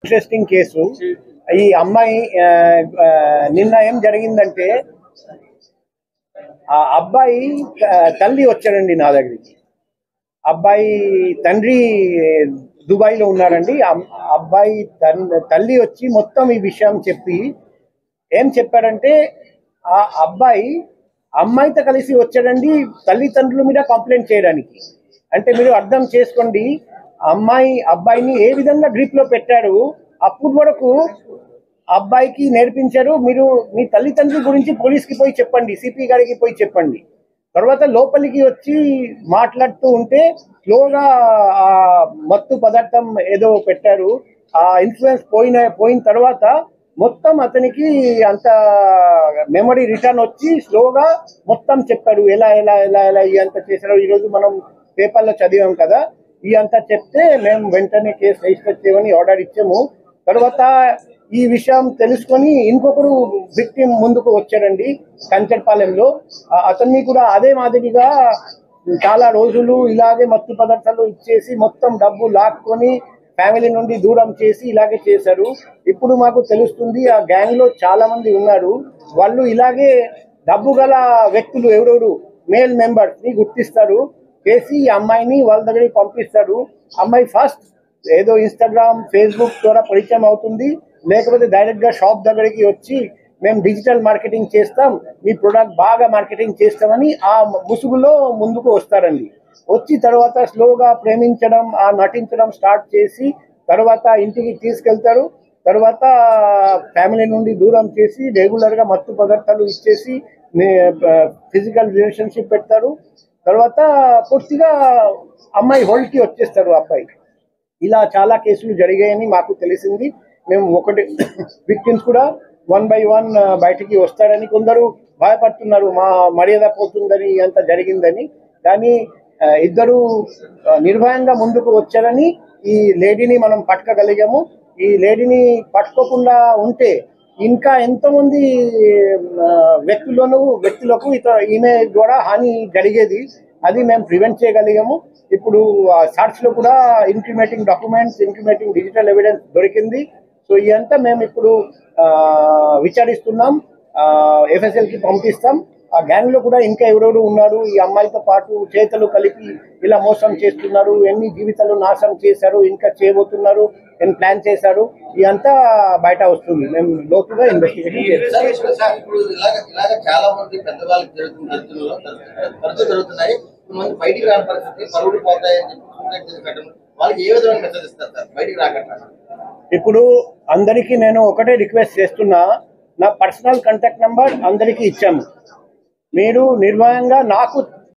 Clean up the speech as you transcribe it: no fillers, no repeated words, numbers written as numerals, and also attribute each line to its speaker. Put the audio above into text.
Speaker 1: Interesting case. ఈ అమ్మాయి నిన్న ఏం జరిగిందంటే ఆ అబ్బాయి తల్లి వచ్చాడండి నా దగ్గరికి. అబ్బాయి తండ్రి దుబాయ్లో ఉన్నారండి. అబ్బాయి తల్లి వచ్చి మొత్తం ఈ విషయం చెప్పి ఏం చెప్పాడంటే ఆ అబ్బాయి అమ్మాయితో కలిసి వచ్చాడండి తల్లిదండ్రుల మీద కంప్లైంట్ చేయడానికి. అంటే మీరు అర్థం చేసుకోండి, అబ్బాయిని ఏ విధంగా గ్రిప్ లో పెట్టారు. అప్పుడు వరకు అబ్బాయికి నేర్పించారు, మీరు మీ తల్లిదండ్రుల గురించి పోలీస్కి పోయి చెప్పండి, సిపి గారికి పోయి చెప్పండి. తర్వాత లోపలికి వచ్చి మాట్లాడుతూ ఉంటే స్లోగా ఆ మత్తు పదార్థం ఏదో పెట్టారు. ఆ ఇన్ఫ్లుయెన్స్ పోయిన తర్వాత మొత్తం అతనికి అంత మెమరీ రిటర్న్ వచ్చి స్లోగా మొత్తం చెప్పారు, ఎలా ఎలా ఎలా ఎలా ఇదంతా చేశారు. ఈరోజు మనం పేపర్లో చదివాం కదా. ఇదంతా చెప్తే మేము వెంటనే కేసు రిజిస్టర్ చేయమని ఆర్డర్ ఇచ్చాము. తర్వాత ఈ విషయం తెలుసుకొని ఇంకొకరు విక్టిమ్ ముందుకు వచ్చాడండి కంచర్పాలెంలో. అతన్ని కూడా అదే మాదిరిగా చాలా రోజులు ఇలాగే మత్తు పదార్థాలు ఇచ్చేసి మొత్తం డబ్బు లాక్కొని ఫ్యామిలీ నుండి దూరం చేసి ఇలాగే చేశారు. ఇప్పుడు మాకు తెలుస్తుంది ఆ గ్యాంగ్ లో చాలా మంది ఉన్నారు. వాళ్ళు ఇలాగే డబ్బు గల వ్యక్తులు ఎవరెవరు మేల్ మెంబర్స్ ని గుర్తిస్తారు, చేసి ఈ అమ్మాయిని వాళ్ళ దగ్గరికి పంపిస్తారు. అమ్మాయి ఫస్ట్ ఏదో ఇన్స్టాగ్రామ్ ఫేస్బుక్ ద్వారా పరిచయం అవుతుంది, లేకపోతే డైరెక్ట్ గా షాప్ దగ్గరికి వచ్చి మేము డిజిటల్ మార్కెటింగ్ చేస్తాం, మీ ప్రొడక్ట్ బాగా మార్కెటింగ్ చేస్తామని ఆ ముసుగులో ముందుకు వస్తారండి. వచ్చి తర్వాత స్లోగా ప్రేమించడం, ఆ నటించడం స్టార్ట్ చేసి తర్వాత ఇంటికి తీసుకెళ్తారు. తర్వాత ఫ్యామిలీ నుండి దూరం చేసి రెగ్యులర్గా మత్తు పదార్థాలు ఇచ్చేసి ఫిజికల్ రిలేషన్షిప్ పెడతారు. తర్వాత పూర్తిగా అమ్మాయి హోల్డ్కి వచ్చేస్తారు అబ్బాయి. ఇలా చాలా కేసులు జరిగాయని మాకు తెలిసింది. మేము ఒకటి విక్టిమ్స్ కూడా 1 by 1 బయటికి వస్తారని కొందరు భయపడుతున్నారు, మా మర్యాద పోతుందని అంత జరిగిందని. కానీ ఇద్దరు నిర్భయంగా ముందుకు వచ్చారని ఈ లేడీని మనం పట్టుకోగలిగాము. ఈ లేడీని పట్టుకోకుండా ఉంటే ఇంకా ఎంతోమంది వ్యక్తులకు ఈమె ద్వారా హాని జరిగేది. అది మేము ప్రివెంట్ చేయగలిగాము. ఇప్పుడు సార్చ్ లో కూడా incriminating documents, incriminating digital evidence దొరికింది. సో ఇదంతా మేము ఇప్పుడు విచారిస్తున్నాం, FSL కి పంపిస్తాం. ఆ గ్యాంగ్ లో కూడా ఇంకా ఎవరెవరు ఉన్నారు, ఈ అమ్మాయితో పాటు చేతులు కలిపి ఇలా మోసం చేస్తున్నారు, ఎన్ని జీవితాలు నాశనం చేశారు, ఇంకా చేయబోతున్నారు, ప్లాన్ చేశారు, ఇదంతా బయట వస్తుంది. మేము లోతుగా ఇన్వెస్టిగేషన్ చేస్తాం. ఇప్పుడు అందరికీ నేను ఒకటే రిక్వెస్ట్ చేస్తున్నా, నా పర్సనల్ కాంటాక్ట్ నెంబర్ అందరికీ ఇచ్చాము. మీరు నిర్భయంగా నాకు